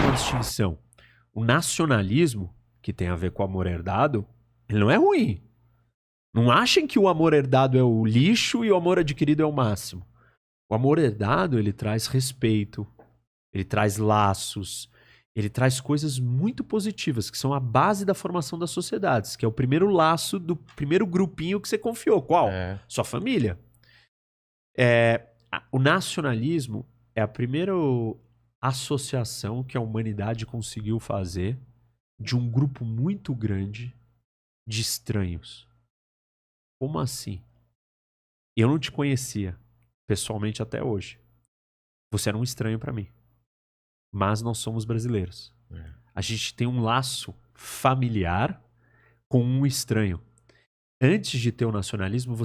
uma distinção. O nacionalismo, que tem a ver com o amor herdado, ele não é ruim. Não achem que o amor herdado é o lixo e o amor adquirido é o máximo. O amor herdado, ele traz respeito, ele traz laços, ele traz coisas muito positivas, que são a base da formação das sociedades, que é o primeiro laço do primeiro grupinho que você confiou. Qual? Sua família. O nacionalismo é a primeira associação que a humanidade conseguiu fazer de um grupo muito grande de estranhos. Como assim? Eu não te conhecia pessoalmente até hoje. Você era um estranho para mim. Mas nós somos brasileiros. A gente tem um laço familiar com um estranho. Antes de ter o nacionalismo,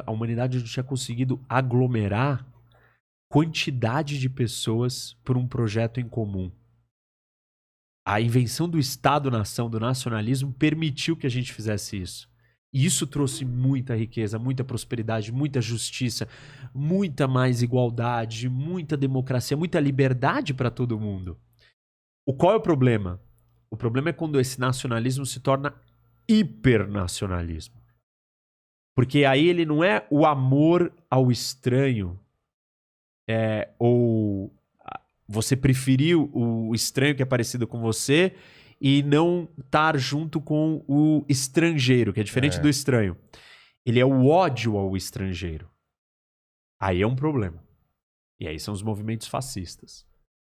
a humanidade não tinha conseguido aglomerar quantidade de pessoas por um projeto em comum. A invenção do Estado-nação, do nacionalismo, permitiu que a gente fizesse isso. E isso trouxe muita riqueza, muita prosperidade, muita justiça, muita mais igualdade, muita democracia, muita liberdade para todo mundo. Qual é o problema? O problema é quando esse nacionalismo se torna hipernacionalismo. Porque aí ele não é o amor ao estranho, ou você preferiu o estranho que é parecido com você e não estar junto com o estrangeiro, que é diferente do estranho. Ele é o ódio ao estrangeiro. Aí é um problema. E aí são os movimentos fascistas.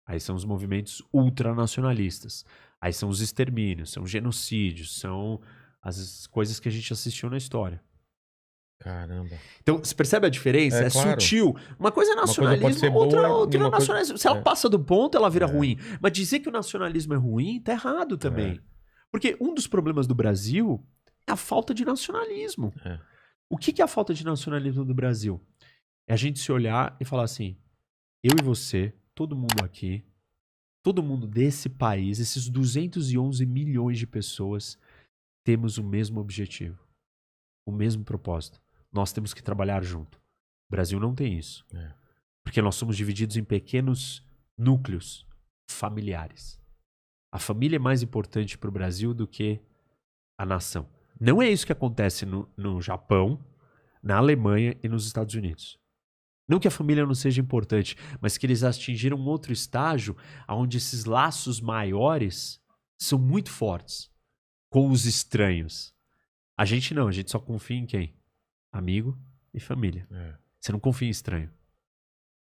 Aí são os movimentos ultranacionalistas. Aí são os extermínios, são genocídios, são as coisas que a gente assistiu na história. Caramba. Então, você percebe a diferença? Claro. Sutil. Uma coisa é nacionalismo, outra é nacionalismo. Se ela passa do ponto, ela vira ruim. Mas dizer que o nacionalismo é ruim, tá errado também. Porque um dos problemas do Brasil é a falta de nacionalismo. O que é a falta de nacionalismo do Brasil? É a gente se olhar e falar assim, eu e você, todo mundo aqui, todo mundo desse país, esses 211 milhões de pessoas, temos o mesmo objetivo, o mesmo propósito. Nós temos que trabalhar junto. O Brasil não tem isso. Porque nós somos divididos em pequenos núcleos familiares. A família é mais importante para o Brasil do que a nação. Não é isso que acontece no Japão, na Alemanha e nos Estados Unidos. Não que a família não seja importante, mas que eles atingiram um outro estágio onde esses laços maiores são muito fortes com os estranhos. A gente não, a gente só confia em quem? Amigo e família. Você não confia em estranho.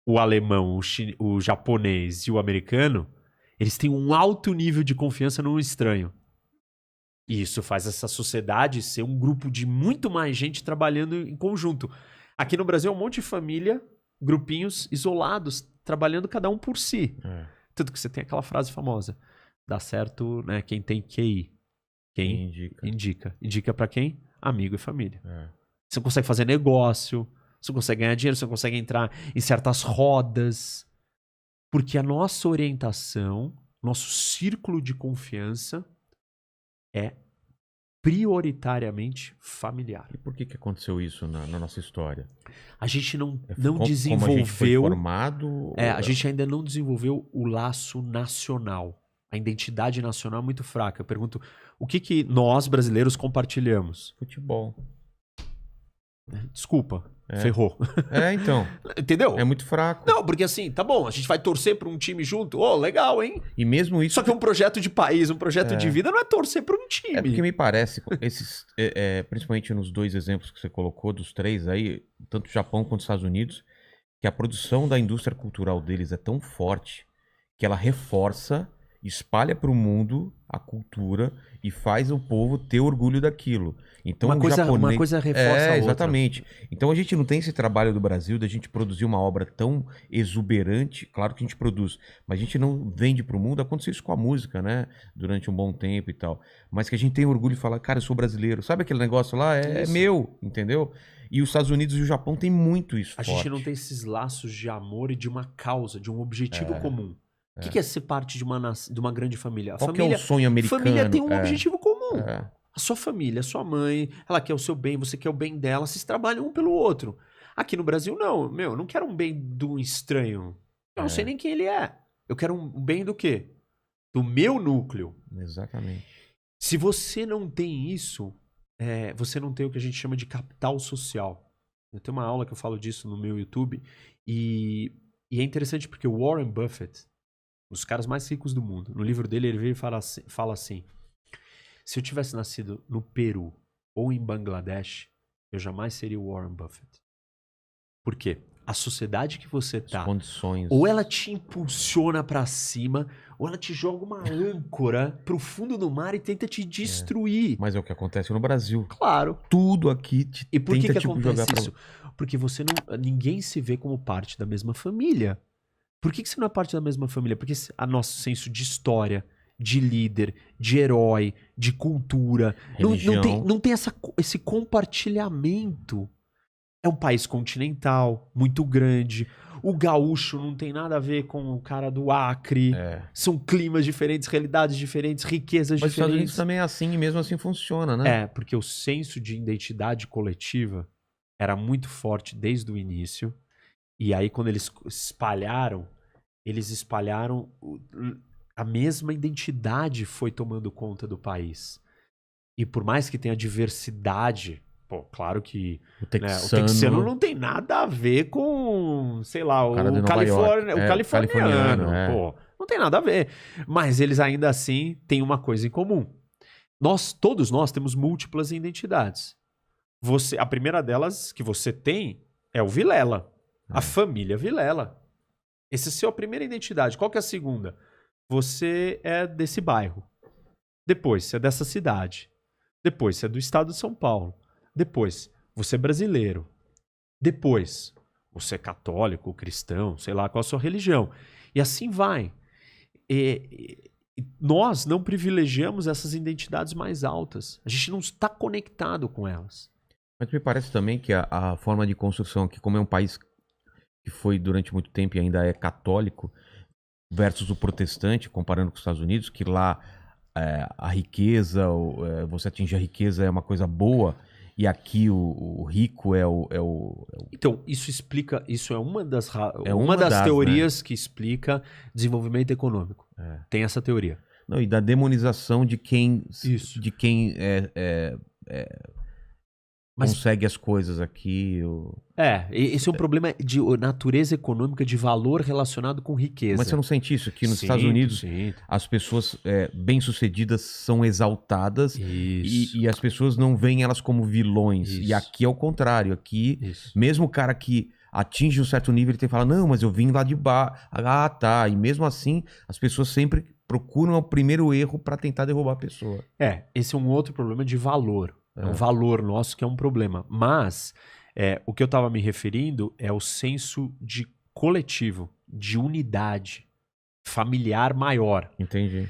O alemão, o japonês e o americano, eles têm um alto nível de confiança no estranho. E isso faz essa sociedade ser um grupo de muito mais gente trabalhando em conjunto. Aqui no Brasil é um monte de família, grupinhos isolados, trabalhando cada um por si. Tanto que você tem aquela frase famosa, dá certo, né, quem tem QI. Quem indica. Indica pra quem? Amigo e família. Você não consegue fazer negócio, você não consegue ganhar dinheiro, você não consegue entrar em certas rodas. Porque a nossa orientação, nosso círculo de confiança é prioritariamente familiar. E por que aconteceu isso na nossa história? A gente não Como desenvolveu... a gente foi formado? A gente ainda não desenvolveu o laço nacional. A identidade nacional é muito fraca. Eu pergunto, o que nós, brasileiros, compartilhamos? Futebol. Desculpa, ferrou. Então. Entendeu? É muito fraco. Não, porque assim, tá bom, a gente vai torcer pra um time junto. Legal, hein? E mesmo isso... Só que um projeto de país, um projeto de vida não é torcer pra um time. É porque me parece, esses, principalmente nos dois exemplos que você colocou, dos três aí, tanto o Japão quanto os Estados Unidos, que a produção da indústria cultural deles é tão forte que ela reforça, espalha para o mundo a cultura e faz o povo ter orgulho daquilo. Então, uma coisa reforça a outra. Exatamente. Então a gente não tem esse trabalho do Brasil da gente produzir uma obra tão exuberante, claro que a gente produz, mas a gente não vende para o mundo. Aconteceu isso com a música, né? Durante um bom tempo e tal. Mas que a gente tem orgulho de falar, cara, eu sou brasileiro. Sabe aquele negócio lá? É meu, entendeu? E os Estados Unidos e o Japão tem muito isso. A gente não tem esses laços de amor e de uma causa, de um objetivo comum. O que é ser parte de uma grande família? Qual que é o sonho americano? A família tem um objetivo comum. A sua família, a sua mãe, ela quer o seu bem, você quer o bem dela, vocês trabalham um pelo outro. Aqui no Brasil, não. Eu não quero um bem do estranho. Eu não sei nem quem ele é. Eu quero um bem do quê? do meu núcleo. Exatamente. Se você não tem isso, você não tem o que a gente chama de capital social. Eu tenho uma aula que eu falo disso no meu YouTube e é interessante porque o Warren Buffett, um dos caras mais ricos do mundo, no livro dele ele veio e fala assim, se eu tivesse nascido no Peru ou em Bangladesh, eu jamais seria o Warren Buffett. Por quê? A sociedade que você tá, as condições. Ou ela te impulsiona pra cima, ou ela te joga uma âncora pro fundo do mar e tenta te destruir. Mas é o que acontece no Brasil. Claro. Tudo aqui te E por tenta que tipo, acontece jogar isso? Porque ninguém se vê como parte da mesma família. Por que você não é parte da mesma família? Porque a nosso senso de história, de líder, de herói, de cultura, não tem esse compartilhamento. É um país continental, muito grande. O gaúcho não tem nada a ver com o cara do Acre. São climas diferentes, realidades diferentes, riquezas Mas diferentes. Mas os Estados Unidos também é assim e mesmo assim funciona, né? Porque o senso de identidade coletiva era muito forte desde o início. E aí quando eles espalharam a mesma identidade foi tomando conta do país. E por mais que tenha diversidade... Pô, claro que o texano não tem nada a ver com, sei lá, o californiano. Pô, não tem nada a ver. Mas eles ainda assim têm uma coisa em comum. Todos nós temos múltiplas identidades. A primeira delas que você tem é o Vilela. A família Vilela. Essa é a sua primeira identidade. Qual que é a segunda? Você é desse bairro. Depois, você é dessa cidade. Depois, você é do estado de São Paulo. Depois, você é brasileiro. Depois, você é católico, cristão, sei lá qual a sua religião. E assim vai. Nós não privilegiamos essas identidades mais altas. A gente não está conectado com elas. Mas me parece também que a forma de construção aqui, como é um país que foi durante muito tempo e ainda é católico, versus o protestante, comparando com os Estados Unidos, que lá a riqueza, você atingir a riqueza é uma coisa boa... E aqui o rico é o... Então, isso é uma das teorias, né? Que explica desenvolvimento econômico. Tem essa teoria. Não, e da demonização de quem consegue as coisas aqui. Esse é um problema de natureza econômica, de valor relacionado com riqueza. Mas você não sente isso? Que nos Estados Unidos as pessoas bem-sucedidas são exaltadas e as pessoas não veem elas como vilões. Isso. E aqui é o contrário. Aqui, mesmo o cara que atinge um certo nível, ele tem que falar, não, mas eu vim lá de baixo. Ah, tá. E mesmo assim, as pessoas sempre procuram o primeiro erro para tentar derrubar a pessoa. Esse é um outro problema de valor. É um valor nosso que é um problema. Mas o que eu estava me referindo é o senso de coletivo, de unidade familiar maior. Entendi.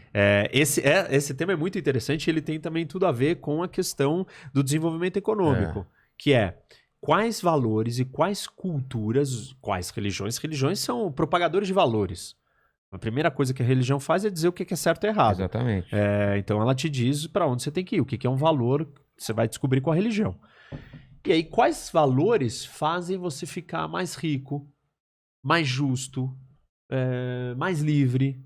Esse tema é muito interessante e ele tem também tudo a ver com a questão do desenvolvimento econômico, que é quais valores e quais culturas, quais religiões. Religiões são propagadores de valores. A primeira coisa que a religião faz é dizer o que é certo e errado. Exatamente. Então ela te diz para onde você tem que ir, o que é um valor, você vai descobrir com a religião. E aí, quais valores fazem você ficar mais rico, mais justo, mais livre?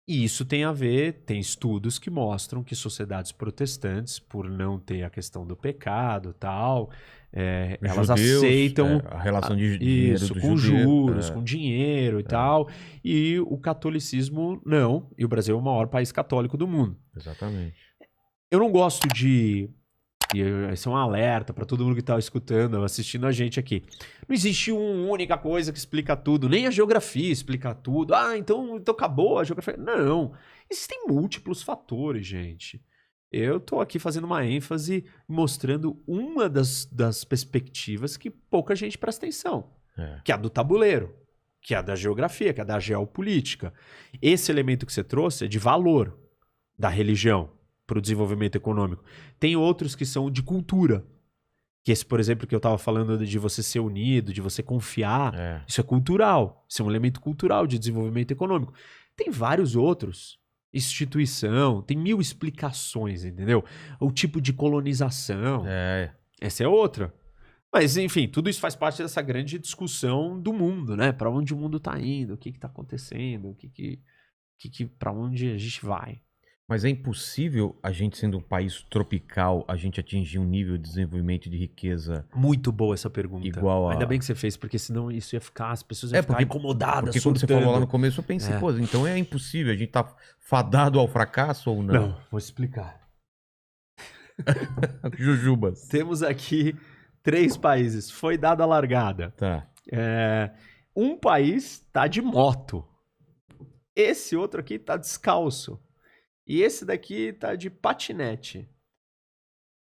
E isso tem a ver, tem estudos que mostram que sociedades protestantes, por não ter a questão do pecado e tal, elas judeus, aceitam a relação de dinheiro isso, do com judeu, juros, com dinheiro e tal. E o catolicismo não. E o Brasil é o maior país católico do mundo. Exatamente. Eu não gosto de... E esse é um alerta para todo mundo que está escutando, assistindo a gente aqui. Não existe uma única coisa que explica tudo, nem a geografia explica tudo. Então acabou a geografia. Não, existem múltiplos fatores, gente. Eu estou aqui fazendo uma ênfase, mostrando uma das perspectivas que pouca gente presta atenção, que é a do tabuleiro, que é a da geografia, que é a da geopolítica. Esse elemento que você trouxe é de valor da religião para o desenvolvimento econômico. Tem outros que são de cultura. Que esse, por exemplo, que eu estava falando de você ser unido, de você confiar. Isso é cultural. Isso é um elemento cultural de desenvolvimento econômico. Tem vários outros. Instituição, tem 1000 explicações, entendeu? O tipo de colonização. Essa é outra. Mas, enfim, tudo isso faz parte dessa grande discussão do mundo, né? Para onde o mundo está indo, o que está acontecendo, o que Para onde a gente vai? Mas é impossível a gente, sendo um país tropical, a gente atingir um nível de desenvolvimento e de riqueza... Muito boa essa pergunta. Igual a... Ainda bem que você fez, porque senão isso ia ficar... As pessoas iam ficar incomodadas, porque quando você falou lá no começo, eu pensei, pô, então é impossível. A gente tá fadado ao fracasso ou não? Não, vou explicar. Jujubas. Temos aqui 3 países. Foi dada a largada. Tá. Um país tá de moto. Esse outro aqui tá descalço. E esse daqui tá de patinete.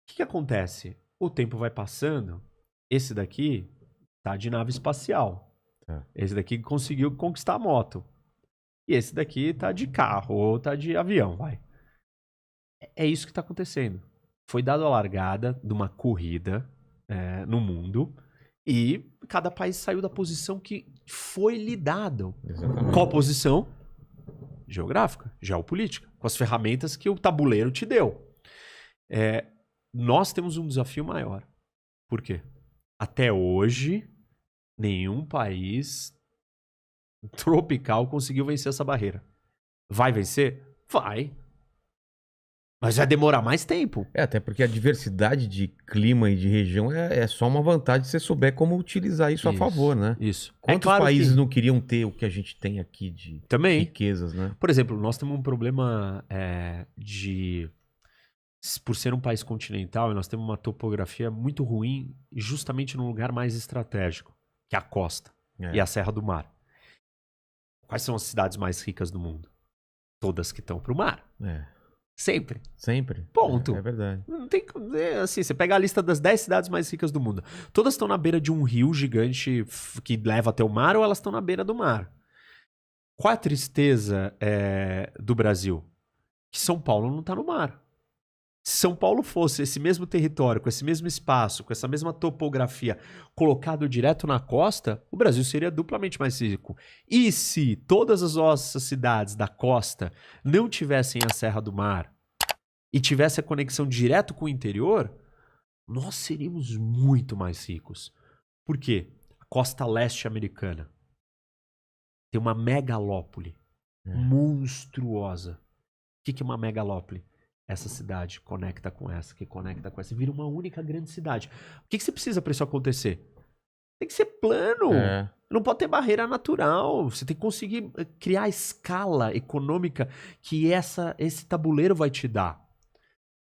O que acontece? O tempo vai passando. Esse daqui tá de nave espacial. Tá. Esse daqui conseguiu conquistar a moto. E esse daqui tá de carro ou tá de avião, vai. É isso que tá acontecendo. Foi dada a largada de uma corrida no mundo e cada país saiu da posição que foi lhe dada. Exatamente. Qual posição? Geográfica, geopolítica, com as ferramentas que o tabuleiro te deu. Nós temos um desafio maior. Por quê? Até hoje, nenhum país tropical conseguiu vencer essa barreira. Vai vencer? Vai. Mas vai demorar mais tempo. Até porque a diversidade de clima e de região é só uma vantagem se você souber como utilizar isso a favor, né? Isso. Quantos países não queriam ter o que a gente tem aqui de riquezas, né? Por exemplo, nós temos um problema por ser um país continental, nós temos uma topografia muito ruim justamente num lugar mais estratégico, que é a costa e a Serra do Mar. Quais são as cidades mais ricas do mundo? Todas que estão pro mar. Sempre. Sempre. Ponto. É verdade. Não tem, assim, você pega a lista das 10 cidades mais ricas do mundo. Todas estão na beira de um rio gigante que leva até o mar ou elas estão na beira do mar? Qual a tristeza do Brasil? Que São Paulo não está no mar. Se São Paulo fosse esse mesmo território, com esse mesmo espaço, com essa mesma topografia, colocado direto na costa, o Brasil seria duplamente mais rico. E se todas as nossas cidades da costa não tivessem a Serra do Mar e tivesse a conexão direto com o interior, nós seríamos muito mais ricos. Por quê? A costa leste americana tem uma megalópole monstruosa. O que é uma megalópole? Essa cidade conecta com essa, que conecta com essa. Vira uma única grande cidade. O que você precisa para isso acontecer? Tem que ser plano. Não pode ter barreira natural. Você tem que conseguir criar a escala econômica que esse tabuleiro vai te dar.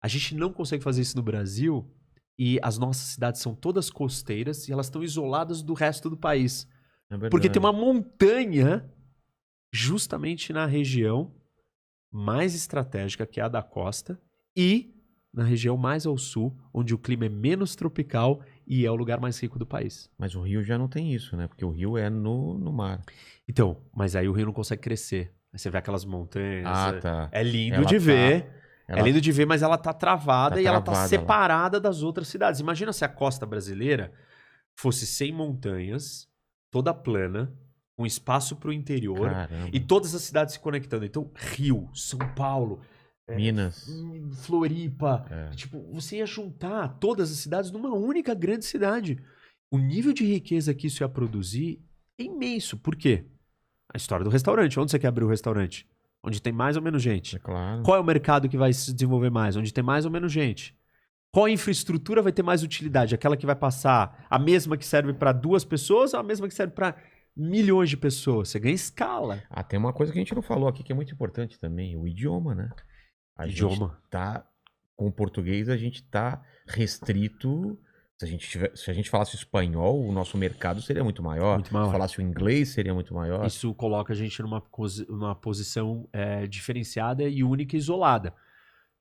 A gente não consegue fazer isso no Brasil e as nossas cidades são todas costeiras e elas estão isoladas do resto do país. Porque tem uma montanha justamente na região mais estratégica, que é a da costa, e na região mais ao sul, onde o clima é menos tropical e é o lugar mais rico do país. Mas o Rio já não tem isso, né? Porque o Rio é no mar. Então, mas aí o Rio não consegue crescer. Aí você vê aquelas montanhas. Tá. É lindo de ver. É lindo de ver, mas ela tá travada e ela tá separada das outras cidades. Imagina se a costa brasileira fosse sem montanhas, toda plana, um espaço para o interior. Caramba. E todas as cidades se conectando. Então, Rio, São Paulo, Minas, Floripa. Tipo, você ia juntar todas as cidades numa única grande cidade. O nível de riqueza que isso ia produzir é imenso. Por quê? A história do restaurante. Onde você quer abrir o restaurante? Onde tem mais ou menos gente. Claro. Qual é o mercado que vai se desenvolver mais? Onde tem mais ou menos gente. Qual infraestrutura vai ter mais utilidade? Aquela que vai passar a mesma que serve para 2 pessoas ou a mesma que serve para milhões de pessoas? Você ganha escala. Tem uma coisa que a gente não falou aqui que é muito importante também, o idioma, né? Gente tá, com o português a gente tá restrito. Se a gente falasse espanhol, o nosso mercado seria muito maior. Muito maior. Se falasse o inglês, seria muito maior. Isso coloca a gente numa posição diferenciada e única e isolada.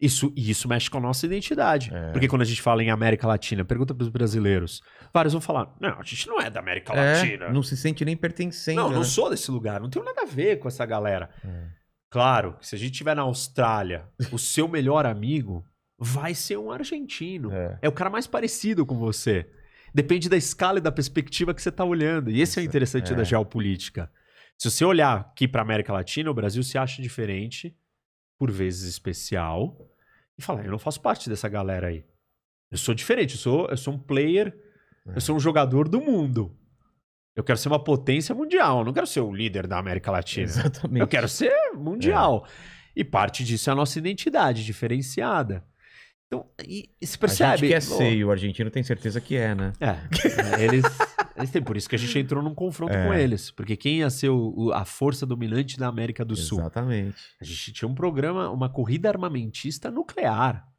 Isso mexe com a nossa identidade. Porque quando a gente fala em América Latina, pergunta para os brasileiros, vários vão falar, não, a gente não é da América Latina. Não se sente nem pertencendo. Não sou desse lugar, não tenho nada a ver com essa galera. Claro, que se a gente estiver na Austrália, o seu melhor amigo vai ser um argentino. É o cara mais parecido com você. Depende da escala e da perspectiva que você está olhando. E esse é o interessante da geopolítica. Se você olhar aqui para a América Latina, o Brasil se acha diferente, por vezes especial, e fala, eu não faço parte dessa galera aí. Eu sou diferente, eu sou um player, eu sou um jogador do mundo. Eu quero ser uma potência mundial, eu não quero ser o líder da América Latina. Exatamente. Eu quero ser mundial. E parte disso é a nossa identidade diferenciada. Então, e se percebe... A gente quer ser, e o argentino tem certeza que é, né? Eles têm, por isso que a gente entrou num confronto com eles. Porque quem ia ser a força dominante da América do Sul? Exatamente. A gente tinha um programa, uma corrida armamentista nuclear.